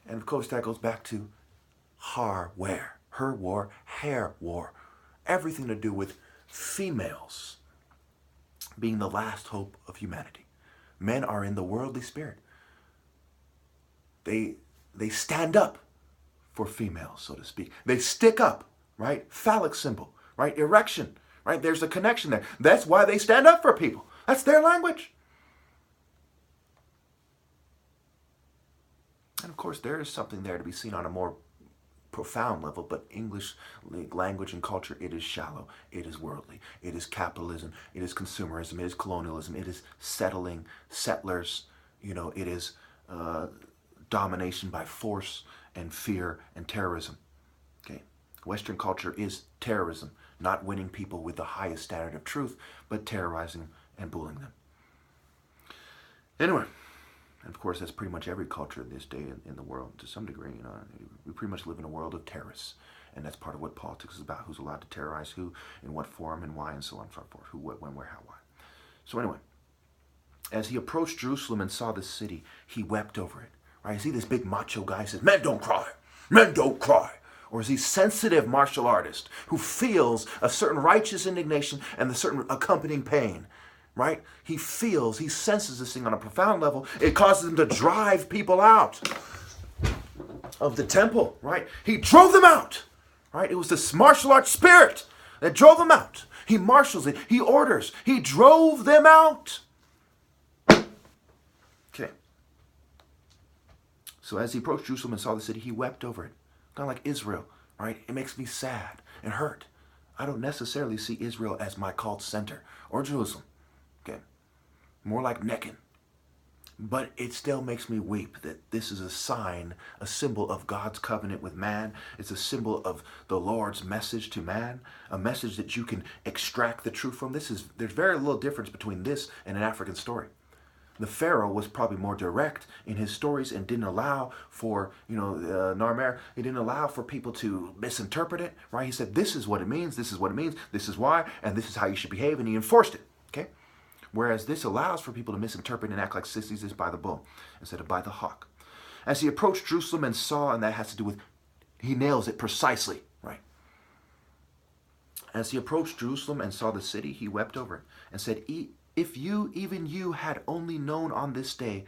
And of course, that goes back to her war, hair war. Everything to do with females being the last hope of humanity. Men are in the worldly spirit. They stand up for females, so to speak. They stick up, right? Phallic symbol, right? Erection, right? There's a connection there. That's why they stand up for people. That's their language. And of course, there is something there to be seen on a more profound level, but English language and culture, it is shallow, it is worldly, it is capitalism, it is consumerism, it is colonialism, it is settling, settlers, it is domination by force and fear and terrorism. Okay, Western culture is terrorism, not winning people with the highest standard of truth, but terrorizing and bullying them. Anyway, and of course, that's pretty much every culture this day in the world to some degree. We pretty much live in a world of terrorists, and that's part of what politics is about: who's allowed to terrorize who, in what form, and why, and so on and so forth. Who, what, when, where, how, why. So anyway, as he approached Jerusalem and saw the city, he wept over it. Right? You see this big macho guy who says, "Men don't cry, men don't cry." Or is he sensitive martial artist who feels a certain righteous indignation and the certain accompanying pain? Right? He senses this thing on a profound level. It causes him to drive people out of the temple, right? He drove them out, right? It was this martial arts spirit that drove them out. He marshals it. He orders. He drove them out. Okay. So as he approached Jerusalem and saw the city, he wept over it. Kind of like Israel, right? It makes me sad and hurt. I don't necessarily see Israel as my cult center or Jerusalem. Okay, more like Neckin. But it still makes me weep that this is a sign, a symbol of God's covenant with man. It's a symbol of the Lord's message to man, a message that you can extract the truth from. There's very little difference between this and an African story. The Pharaoh was probably more direct in his stories and didn't allow for, Narmer, he didn't allow for people to misinterpret it, right? He said, this is what it means, this is what it means, this is why, and this is how you should behave, and he enforced it, okay? Whereas this allows for people to misinterpret and act like sissies is by the bull instead of by the hawk. As he approached Jerusalem and saw, and that has to do with, he nails it precisely, right? As he approached Jerusalem and saw the city, he wept over it and said, if you, even you, had only known on this day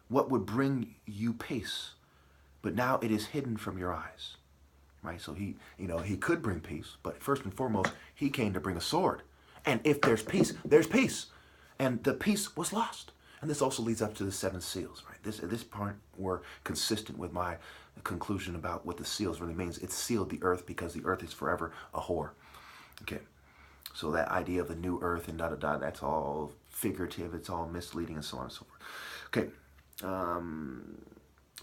what would bring you peace, but now it is hidden from your eyes, right? So he could bring peace, but first and foremost, he came to bring a sword. And if there's peace, there's peace. And the peace was lost. And this also leads up to the seven seals, right? At this point, we're consistent with my conclusion about what the seals really means. It sealed the earth because the earth is forever a whore. Okay. So that idea of the new earth and da-da-da, that's all figurative. It's all misleading and so on and so forth. Okay.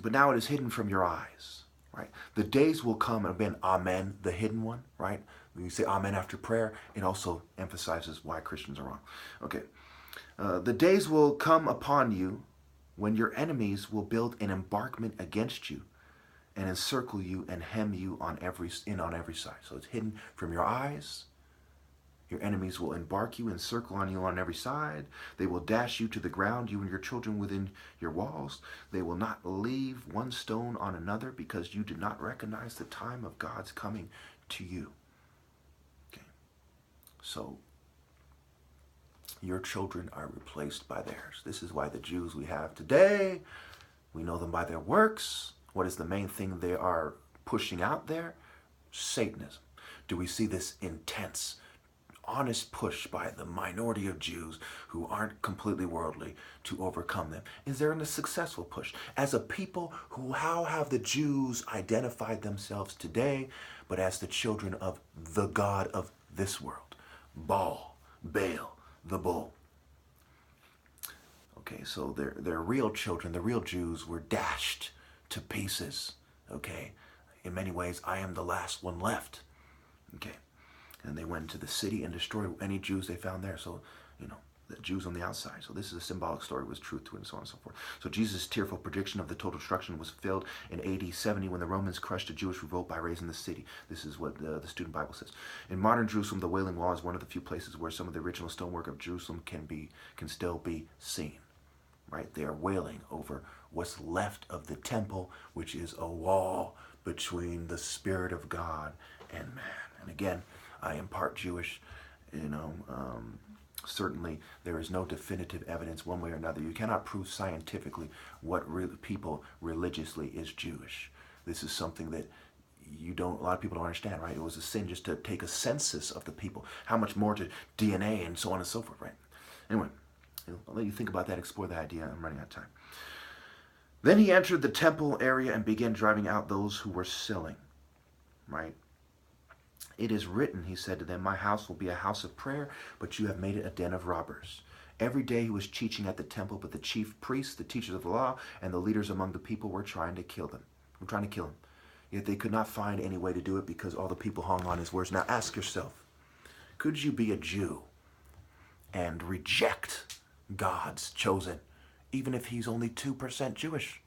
But now it is hidden from your eyes, right? The days will come, and again, amen, the hidden one, right? When you say amen after prayer, it also emphasizes why Christians are wrong. Okay. The days will come upon you when your enemies will build an embankment against you and encircle you and hem you on every side. So it's hidden from your eyes. Your enemies will embark you, encircle on you on every side. They will dash you to the ground, you and your children within your walls. They will not leave one stone on another because you did not recognize the time of God's coming to you. Okay. So your children are replaced by theirs. This is why the Jews we have today, we know them by their works. What is the main thing they are pushing out there? Satanism. Do we see this intense, honest push by the minority of Jews who aren't completely worldly to overcome them? Is there a successful push? As a people, how have the Jews identified themselves today, but as the children of the God of this world? Baal, the bull. Okay, so their real children, the real Jews, were dashed to pieces. Okay, in many ways, I am the last one left. Okay, and they went into the city and destroyed any Jews they found there. So, the Jews on the outside. So this is a symbolic story with truth to it and so on and so forth. So Jesus' tearful prediction of the total destruction was fulfilled in AD 70 when the Romans crushed a Jewish revolt by razing the city. This is what the Student Bible says. In modern Jerusalem, the Wailing Wall is one of the few places where some of the original stonework of Jerusalem can still be seen. right? They are wailing over what's left of the temple, which is a wall between the Spirit of God and man. And again, I am part Jewish, certainly there is no definitive evidence one way or another. You cannot prove scientifically what people religiously is Jewish. This is something that a lot of people don't understand, right? It was a sin just to take a census of the people. How much more to DNA and so on and so forth, right? Anyway, I'll let you think about that, explore that idea. I'm running out of time. Then he entered the temple area and began driving out those who were selling, right? It is written, he said to them, my house will be a house of prayer, but you have made it a den of robbers. Every day he was teaching at the temple, but the chief priests, the teachers of the law, and the leaders among the people were trying to kill him. Yet they could not find any way to do it because all the people hung on his words. Now ask yourself, could you be a Jew and reject God's chosen, even if he's only 2% Jewish?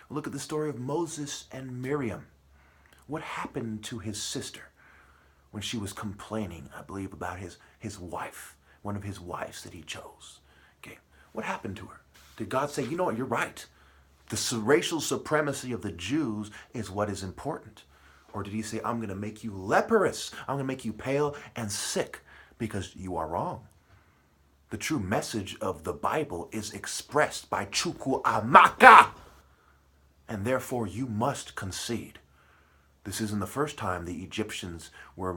Look at the story of Moses and Miriam. What happened to his sister when she was complaining, I believe, about his wife, one of his wives that he chose? Okay, what happened to her? Did God say, you know what, you're right. The racial supremacy of the Jews is what is important. Or did he say, I'm going to make you leprous. I'm going to make you pale and sick because you are wrong. The true message of the Bible is expressed by Chukwu Amaka. And therefore you must concede. This isn't the first time the Egyptians were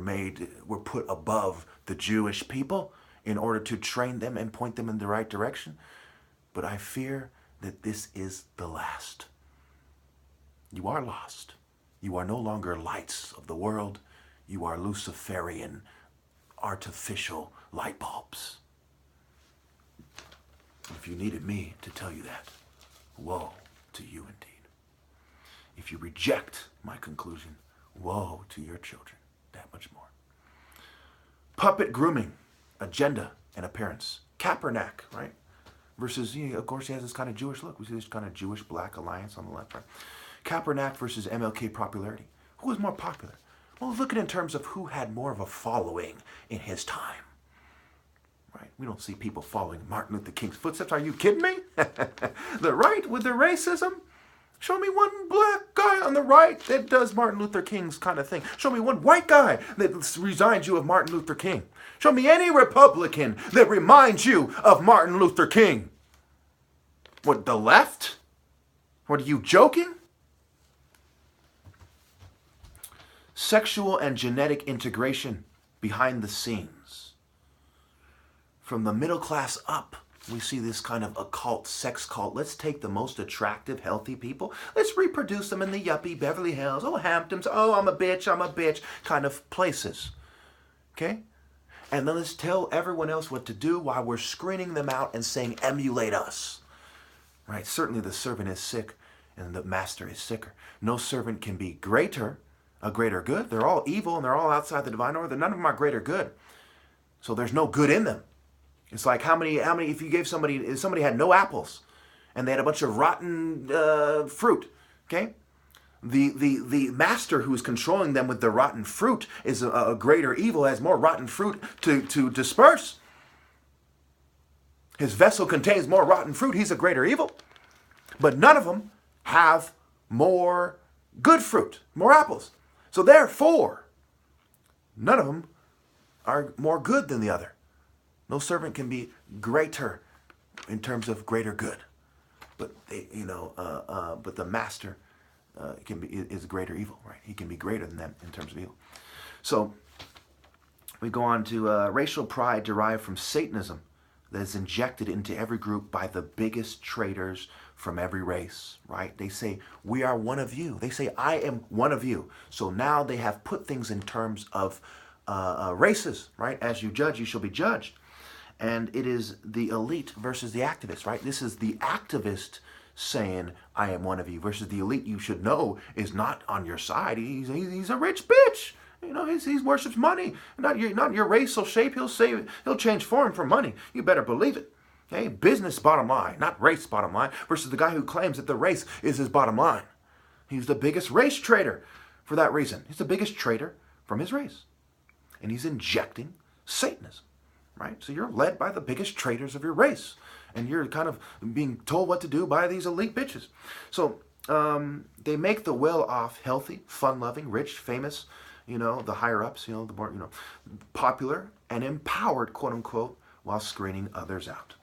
put above the Jewish people in order to train them and point them in the right direction. But I fear that this is the last. You are lost. You are no longer lights of the world. You are Luciferian, artificial light bulbs. If you needed me to tell you that, woe to you indeed. If you reject my conclusion, woe to your children, that much more. Puppet grooming, agenda, and appearance. Kaepernick, right? Versus, of course, he has this kind of Jewish look. We see this kind of Jewish-black alliance on the left, right? Kaepernick versus MLK popularity. Who was more popular? Well, look at it in terms of who had more of a following in his time. Right? We don't see people following Martin Luther King's footsteps. Are you kidding me? The right with the racism? Show me one black guy on the right that does Martin Luther King's kind of thing. Show me one white guy that reminds you of Martin Luther King. Show me any Republican that reminds you of Martin Luther King. What, the left? What, are you joking? Sexual and genetic integration behind the scenes. From the middle class up, we see this kind of occult, sex cult. Let's take the most attractive, healthy people. Let's reproduce them in the yuppie Beverly Hills, Hamptons, I'm a bitch, kind of places. Okay? And then let's tell everyone else what to do while we're screening them out and saying, emulate us. Right? Certainly the servant is sick and the master is sicker. No servant can be a greater good. They're all evil and they're all outside the divine order. None of them are greater good. So there's no good in them. It's like how many, if you gave if somebody had no apples and they had a bunch of rotten fruit, okay? The master who is controlling them with the rotten fruit is a greater evil, has more rotten fruit to disperse. His vessel contains more rotten fruit, he's a greater evil. But none of them have more good fruit, more apples. So therefore, none of them are more good than the other. No servant can be greater in terms of greater good, but but the master is greater evil, right? He can be greater than them in terms of evil. So we go on to racial pride derived from Satanism that is injected into every group by the biggest traitors from every race, right? They say, we are one of you. They say, I am one of you. So now they have put things in terms of races, right? As you judge, you shall be judged. And it is the elite versus the activist, right? This is the activist saying, I am one of you, versus the elite you should know is not on your side. He's a rich bitch. He worships money. Not your race or shape. He'll change form for money. You better believe it. Okay? Business bottom line, not race bottom line, versus the guy who claims that the race is his bottom line. He's the biggest race traitor for that reason. He's the biggest traitor from his race. And he's injecting Satanism. Right? So you're led by the biggest traitors of your race. and you're kind of being told what to do by these elite bitches. So they make the well-off healthy, fun-loving, rich, famous, the higher-ups, the more, popular and empowered, quote-unquote, while screening others out.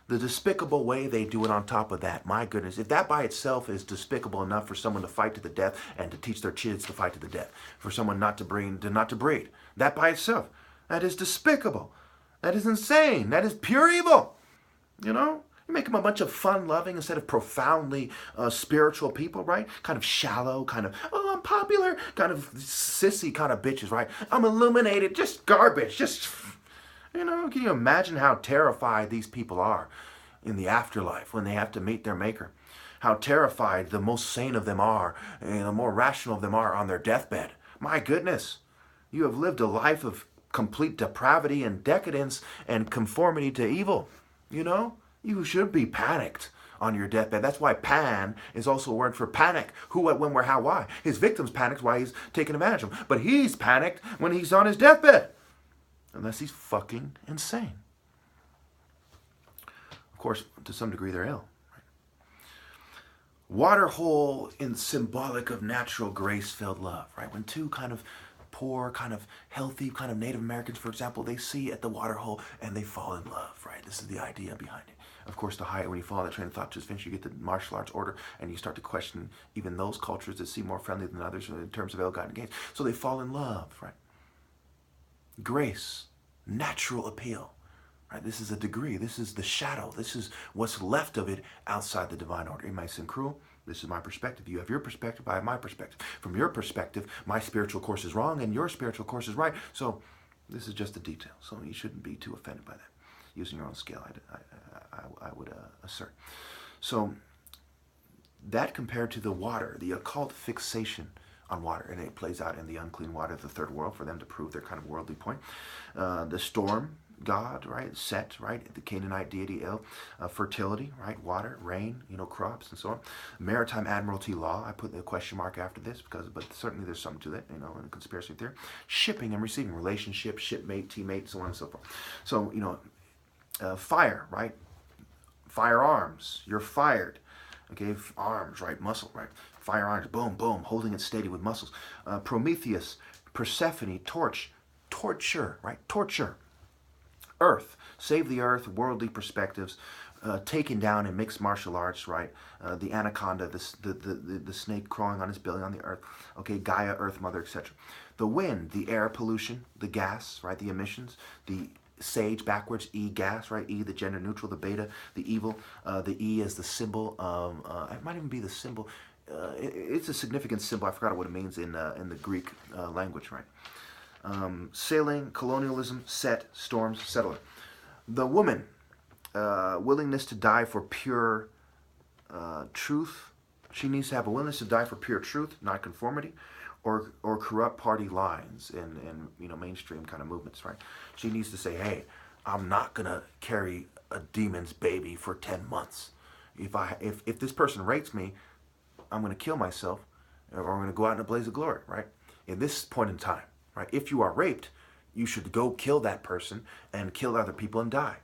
The despicable way they do it on top of that, my goodness, if that by itself is despicable enough for someone to fight to the death and to teach their kids to fight to the death, for someone not to breed, that by itself, that is despicable. That is insane. That is pure evil. You make them a bunch of fun-loving instead of profoundly spiritual people, right? Kind of shallow, kind of, oh, I'm popular, kind of sissy kind of bitches, right? I'm illuminated, just garbage, just... can you imagine how terrified these people are in the afterlife when they have to meet their maker? How terrified the most sane of them are, and the more rational of them are on their deathbed. My goodness, you have lived a life of complete depravity and decadence and conformity to evil. You should be panicked on your deathbed. That's why pan is also a word for panic. Who, what, when, where, how, why. His victim's panicked while he's taking advantage of him. But he's panicked when he's on his deathbed. Unless he's fucking insane. Of course, to some degree, they're ill. Right? Water hole in symbolic of natural grace-filled love. Right? When two kind of poor, kind of healthy, kind of Native Americans, for example, they see at the water hole and they fall in love. Right? This is the idea behind it. Of course, the higher, when you follow that train of thought to its finish, you get the martial arts order, and you start to question even those cultures that seem more friendly than others in terms of ill-gotten gains. So they fall in love. Right? Grace, natural appeal, right? This is a degree. This is the shadow. This is what's left of it outside the divine order. It might seem cruel. This is my perspective. You have your perspective. I have my perspective. From your perspective, my spiritual course is wrong and your spiritual course is right. So this is just a detail. So you shouldn't be too offended by that. Using your own scale, I would assert. So that compared to the water, the occult fixation on water, and it plays out in the unclean water of the third world for them to prove their kind of worldly point. The storm god, right? Set, right? The Canaanite deity El. Fertility, right? Water, rain, crops, and so on. Maritime admiralty law. I put the question mark after this but certainly there's something to that, in a conspiracy theory. Shipping and receiving, relationship, shipmate, teammate, so on and so forth. So, fire, right? Firearms. You're fired. Okay, arms, right? Muscle, right? Firearms, boom, boom, holding it steady with muscles. Prometheus, Persephone, torture, right? Torture. Earth, save the earth, worldly perspectives, taken down in mixed martial arts, right? The anaconda, the snake crawling on its belly on the earth. Okay, Gaia, Earth Mother, etc. The wind, the air pollution, the gas, right? The emissions, the sage backwards, E gas, right? E, the gender neutral, the beta, the evil. The E is the symbol. It might even be the symbol. It's a significant symbol. I forgot what it means in the Greek language, right? Sailing, colonialism, set, storms, settler. The woman, willingness to die for pure truth. She needs to have a willingness to die for pure truth, not conformity, or corrupt party lines and mainstream kind of movements, right? She needs to say, hey, I'm not gonna carry a demon's baby for 10 months. If this person rapes me, I'm going to kill myself, or I'm going to go out in a blaze of glory, right? In this point in time, right? If you are raped, you should go kill that person and kill other people and die.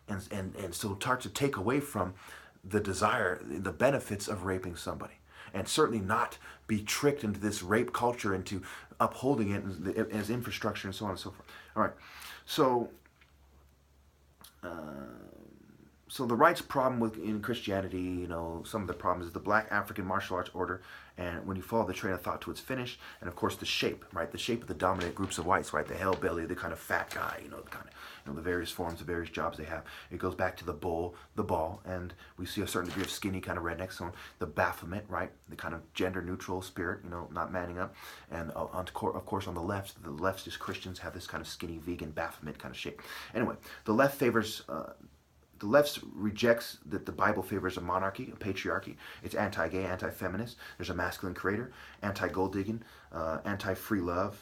And so start to take away from the desire, the benefits of raping somebody. And certainly not be tricked into this rape culture, into upholding it as infrastructure and so on and so forth. All right. So the rights problem in Christianity, some of the problems is the Black African martial arts order, and when you follow the train of thought to its finish, and of course the shape, right? The shape of the dominant groups of whites, right? The hellbelly, the kind of fat guy, the kind of, the various forms, the various jobs they have. It goes back to the bull, the ball, and we see a certain degree of skinny kind of redneck, so the Baphomet, right? The kind of gender neutral spirit, not manning up, and of course on the leftist Christians have this kind of skinny vegan Baphomet kind of shape. Anyway, the left favors. The left rejects that the Bible favors a monarchy, a patriarchy. It's anti-gay, anti-feminist. There's a masculine creator, anti-gold digging, anti-free love,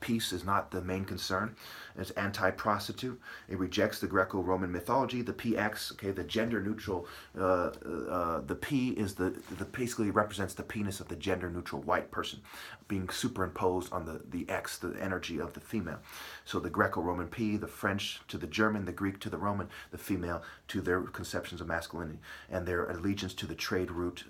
peace is not the main concern. It's anti-prostitute. It rejects the Greco Roman mythology. The PX, okay, the gender neutral. The P is the basically represents the penis of the gender neutral white person, being superimposed on the X, the energy of the female. So the Greco Roman P, the French to the German, the Greek to the Roman, the female to their conceptions of masculinity and their allegiance to the trade route.